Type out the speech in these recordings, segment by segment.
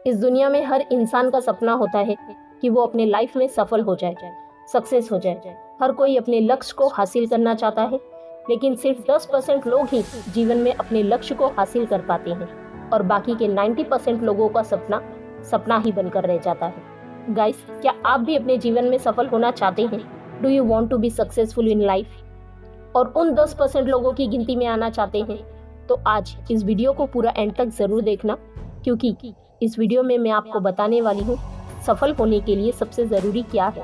इस दुनिया में हर इंसान का सपना होता है कि वो अपने लाइफ में सफल हो जाए, सक्सेस हो जाए। हर कोई अपने लक्ष्य को हासिल करना चाहता है, लेकिन सिर्फ 10% लोग ही जीवन में अपने लक्ष्य को हासिल कर पाते हैं और बाकी के 90% लोगों का सपना सपना ही बनकर रह जाता है। गाइस, क्या आप भी अपने जीवन में सफल होना चाहते हैं? Do you want to be successful in life और उन 10% लोगों की गिनती में आना चाहते हैं? तो आज इस वीडियो को पूरा एंड तक जरूर देखना, क्योंकि इस वीडियो में मैं आपको बताने वाली हूँ सफल होने के लिए सबसे ज़रूरी क्या है।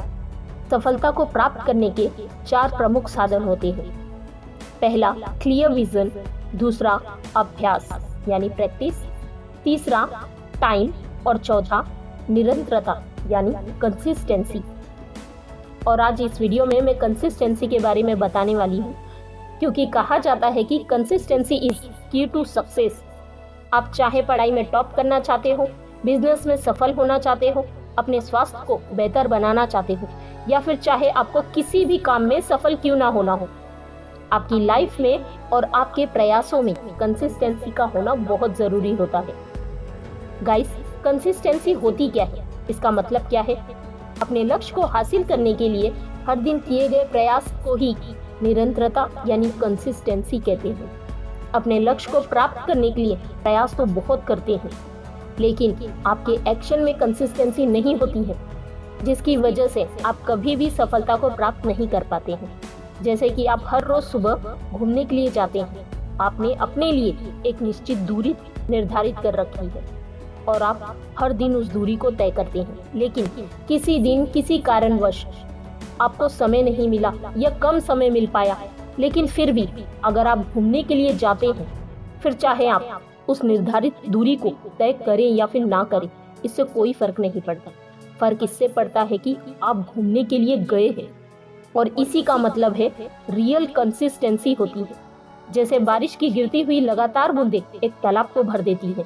सफलता को प्राप्त करने के 4 प्रमुख साधन होते हैं। पहला, क्लियर विजन। दूसरा, अभ्यास यानी प्रैक्टिस। तीसरा, टाइम। और चौथा, निरंतरता यानी कंसिस्टेंसी। और आज इस वीडियो में मैं कंसिस्टेंसी के बारे में बताने वाली हूँ, क्योंकि कहा जाता है कि कंसिस्टेंसी इज की टू सक्सेस। आप चाहे पढ़ाई में टॉप करना चाहते हो, बिजनेस में सफल होना चाहते हो, अपने स्वास्थ्य को बेहतर बनाना चाहते हो, या फिर चाहे आपको किसी भी काम में सफल क्यों ना होना हो, आपकी लाइफ में और आपके प्रयासों में कंसिस्टेंसी का होना बहुत ज़रूरी होता है। गाइस, कंसिस्टेंसी होती क्या है? इसका मतलब क्या है? अपने लक्ष्य को हासिल करने के लिए हर दिन किए गए प्रयास को ही निरंतरता यानी कंसिस्टेंसी कहते हैं। अपने लक्ष्य को प्राप्त करने के लिए प्रयास तो बहुत करते हैं, लेकिन आपके एक्शन में कंसिस्टेंसी नहीं होती है, जिसकी वजह से आप कभी भी सफलता को प्राप्त नहीं कर पाते हैं। जैसे कि आप हर रोज सुबह घूमने के लिए जाते हैं, आपने अपने लिए एक निश्चित दूरी निर्धारित कर रखी है और आप हर दिन उस दूरी को तय करते हैं, लेकिन किसी दिन किसी कारणवश आपको समय नहीं मिला या कम समय मिल पाया, लेकिन फिर भी अगर आप घूमने के लिए जाते हैं, फिर चाहे आप उस निर्धारित दूरी को तय करें या फिर ना करें, इससे कोई फर्क नहीं पड़ता। फर्क इससे पड़ता है कि आप घूमने के लिए गए हैं, और इसी का मतलब है रियल कंसिस्टेंसी होती है। जैसे बारिश की गिरती हुई लगातार बूंदें एक तालाब को भर देती है,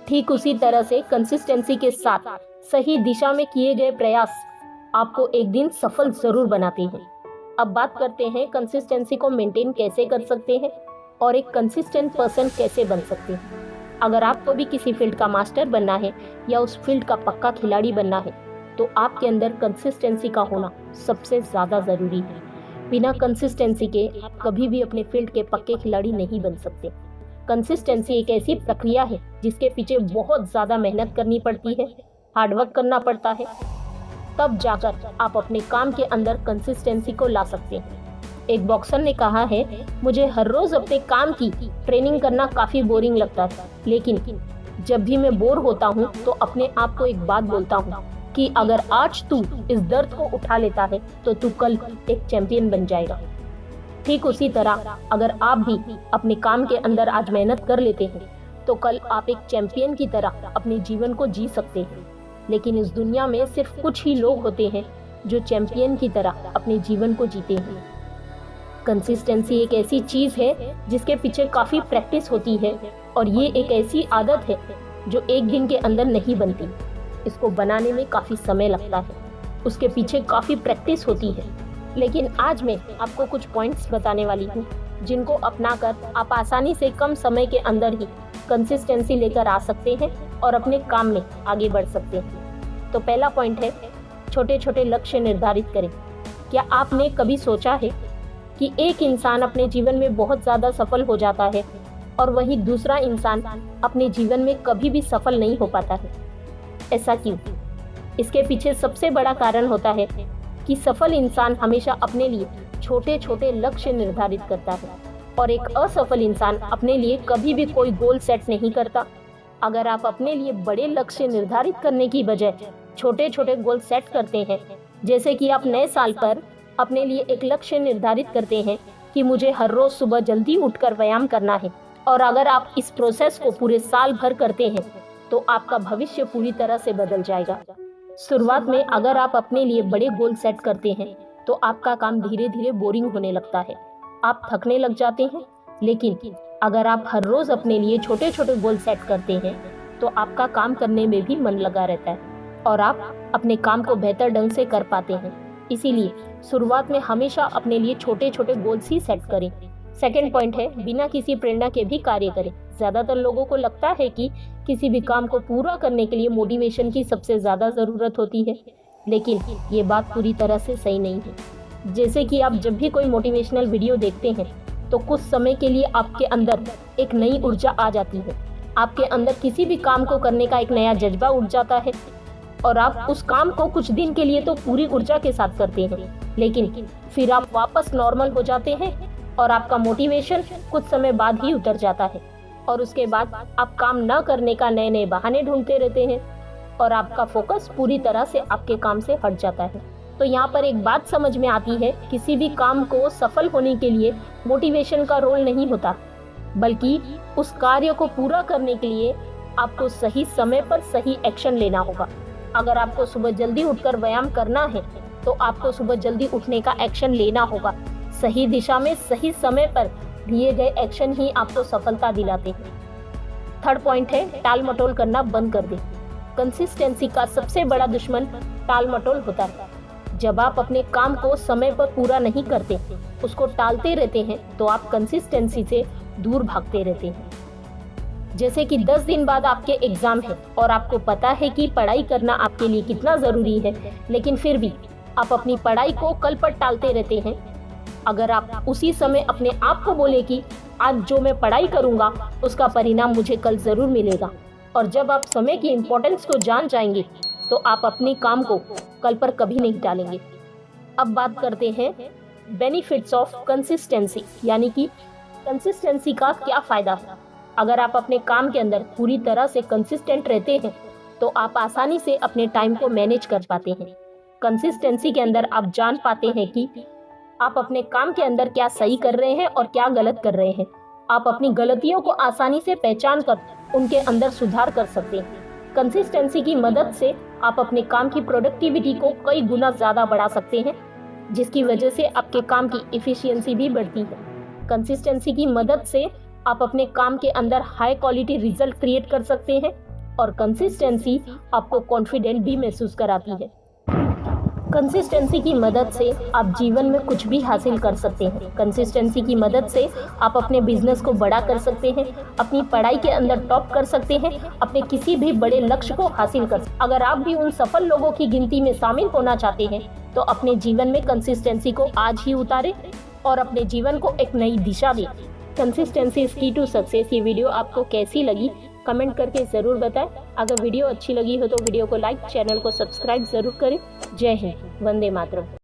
ठीक उसी तरह से कंसिस्टेंसी के साथ सही दिशा में किए गए प्रयास आपको एक दिन सफल जरूर बनाते हैं। अब बात करते हैं कंसिस्टेंसी को मेंटेन कैसे कर सकते हैं और एक कंसिस्टेंट पर्सन कैसे बन सकते हैं। अगर आपको भी किसी फील्ड का मास्टर बनना है या उस फील्ड का पक्का खिलाड़ी बनना है, तो आपके अंदर कंसिस्टेंसी का होना सबसे ज़्यादा ज़रूरी है। बिना कंसिस्टेंसी के आप कभी भी अपने फील्ड के पक्के खिलाड़ी नहीं बन सकते। कंसिस्टेंसी एक ऐसी प्रक्रिया है जिसके पीछे बहुत ज़्यादा मेहनत करनी पड़ती है, हार्डवर्क करना पड़ता है, तब जाकर आप अपने काम के अंदर कंसिस्टेंसी को ला सकते हैं। एक बॉक्सर ने कहा है, मुझे हर रोज अपने काम की ट्रेनिंग करना काफ़ी बोरिंग लगता है, लेकिन जब भी मैं बोर होता हूँ तो अपने आप को एक बात बोलता हूँ कि अगर आज तू इस दर्द को उठा लेता है तो तू कल एक चैंपियन बन जाएगा। ठीक उसी तरह अगर आप भी अपने काम के अंदर आज मेहनत कर लेते हैं, तो कल आप एक चैंपियन की तरह अपने जीवन को जी सकते हैं। लेकिन इस दुनिया में सिर्फ कुछ ही लोग होते हैं जो चैंपियन की तरह अपने जीवन को जीते हैं। कंसिस्टेंसी एक ऐसी चीज़ है जिसके पीछे काफ़ी प्रैक्टिस होती है, और ये एक ऐसी आदत है जो एक दिन के अंदर नहीं बनती। इसको बनाने में काफ़ी समय लगता है, उसके पीछे काफ़ी प्रैक्टिस होती है। लेकिन आज मैं आपको कुछ पॉइंट्स बताने वाली हूँ जिनको अपनाकर आप आसानी से कम समय के अंदर ही कंसिस्टेंसी लेकर आ सकते हैं और अपने काम में आगे बढ़ सकते हैं। तो पहला पॉइंट है, छोटे छोटे लक्ष्य निर्धारित करें। क्या आपने कभी सोचा है कि एक इंसान अपने जीवन में बहुत ज़्यादा सफल हो जाता है और वहीं दूसरा इंसान अपने जीवन में कभी भी सफल नहीं हो पाता है? ऐसा क्यों? इसके पीछे सबसे बड़ा कारण होता है कि सफल इंसान हमेशा अपने लिए छोटे छोटे लक्ष्य निर्धारित करता है, और एक असफल इंसान अपने लिए कभी भी कोई गोल सेट नहीं करता। अगर आप अपने लिए बड़े लक्ष्य निर्धारित करने की बजाय छोटे छोटे गोल सेट करते हैं, जैसे कि आप नए साल पर अपने लिए एक लक्ष्य निर्धारित करते हैं कि मुझे हर रोज सुबह जल्दी उठकर व्यायाम करना है, और अगर आप इस प्रोसेस को पूरे साल भर करते हैं तो आपका भविष्य पूरी तरह से बदल जाएगा। शुरुआत में अगर आप अपने लिए बड़े गोल सेट करते हैं तो आपका काम धीरे धीरे बोरिंग होने लगता है, आप थकने लग जाते हैं। लेकिन अगर आप हर रोज अपने लिए छोटे छोटे गोल सेट करते हैं तो आपका काम करने में भी मन लगा रहता है और आप अपने काम को बेहतर ढंग से कर पाते हैं। इसीलिए शुरुआत में हमेशा अपने लिए छोटे छोटे गोल्स ही सेट करें। सेकेंड पॉइंट है, बिना किसी प्रेरणा के भी कार्य करें। ज़्यादातर लोगों को लगता है कि किसी भी काम को पूरा करने के लिए मोटिवेशन की सबसे ज़्यादा ज़रूरत होती है, लेकिन ये बात पूरी तरह से सही नहीं है। जैसे कि आप जब भी कोई मोटिवेशनल वीडियो देखते हैं तो कुछ समय के लिए आपके अंदर एक नई ऊर्जा आ जाती है, आपके अंदर किसी भी काम को करने का एक नया जज्बा उठ जाता है और आप उस काम को कुछ दिन के लिए तो पूरी ऊर्जा के साथ करते हैं, लेकिन फिर आप वापस नॉर्मल हो जाते हैं और आपका मोटिवेशन कुछ समय बाद ही उतर जाता है और उसके बाद आप काम न करने का नए नए बहाने ढूंढते रहते हैं और आपका फोकस पूरी तरह से आपके काम से हट जाता है। तो यहाँ पर एक बात समझ में आती है, किसी भी काम को सफल होने के लिए मोटिवेशन का रोल नहीं होता, बल्कि उस कार्य को पूरा करने के लिए आपको सही समय पर सही एक्शन लेना होगा। अगर आपको सुबह जल्दी उठकर व्यायाम करना है तो आपको सुबह जल्दी उठने का एक्शन लेना होगा। सही दिशा में सही समय पर लिए गए एक्शन ही आपको सफलता दिलाते हैं। थर्ड पॉइंट है, टाल मटोल करना बंद कर दें। कंसिस्टेंसी का सबसे बड़ा दुश्मन टाल मटोल होता है। जब आप अपने काम को समय पर पूरा नहीं करते, उसको टालते रहते हैं, तो आप कंसिस्टेंसी से दूर भागते रहते हैं। जैसे कि 10 दिन बाद आपके एग्जाम है और आपको पता है कि पढ़ाई करना आपके लिए कितना ज़रूरी है, लेकिन फिर भी आप अपनी पढ़ाई को कल पर टालते रहते हैं। अगर आप उसी समय अपने आप को बोले कि आज जो मैं पढ़ाई करूंगा उसका परिणाम मुझे कल ज़रूर मिलेगा, और जब आप समय की इम्पोर्टेंस को जान जाएंगे तो आप अपने काम को कल पर कभी नहीं टालेंगे। अब बात करते हैं बेनिफिट्स ऑफ कंसिस्टेंसी, यानी कि कंसिस्टेंसी का क्या फ़ायदा है। अगर आप अपने काम के अंदर पूरी तरह से कंसिस्टेंट रहते हैं तो आप आसानी से अपने टाइम को मैनेज कर पाते हैं। कंसिस्टेंसी के अंदर आप जान पाते हैं कि आप अपने काम के अंदर क्या सही कर रहे हैं और क्या गलत कर रहे हैं। आप अपनी गलतियों को आसानी से पहचान कर उनके अंदर सुधार कर सकते हैं। कंसिस्टेंसी की मदद से आप अपने काम की प्रोडक्टिविटी को कई गुना ज़्यादा बढ़ा सकते हैं, जिसकी वजह से आपके काम की एफिशिएंसी भी बढ़ती है। कंसिस्टेंसी की मदद से आप अपने काम के अंदर हाई क्वालिटी रिजल्ट क्रिएट कर सकते हैं और कंसिस्टेंसी आपको कॉन्फिडेंट भी महसूस कराती है। कंसिस्टेंसी की मदद से आप जीवन में कुछ भी हासिल कर सकते हैं। कंसिस्टेंसी की मदद से आप अपने बिजनेस को बड़ा कर सकते हैं, अपनी पढ़ाई के अंदर टॉप कर सकते हैं, अपने किसी भी बड़े लक्ष्य को हासिल कर सकते हैं। अगर आप भी उन सफल लोगों की गिनती में शामिल होना चाहते हैं तो अपने जीवन में कंसिस्टेंसी को आज ही उतारें और अपने जीवन को एक नई दिशा दें। कंसिस्टेंसी इज की टू सक्सेस। ये वीडियो आपको कैसी लगी कमेंट करके ज़रूर बताएं। अगर वीडियो अच्छी लगी हो तो वीडियो को लाइक, चैनल को सब्सक्राइब ज़रूर करें। जय हिंद, वंदे मातरम।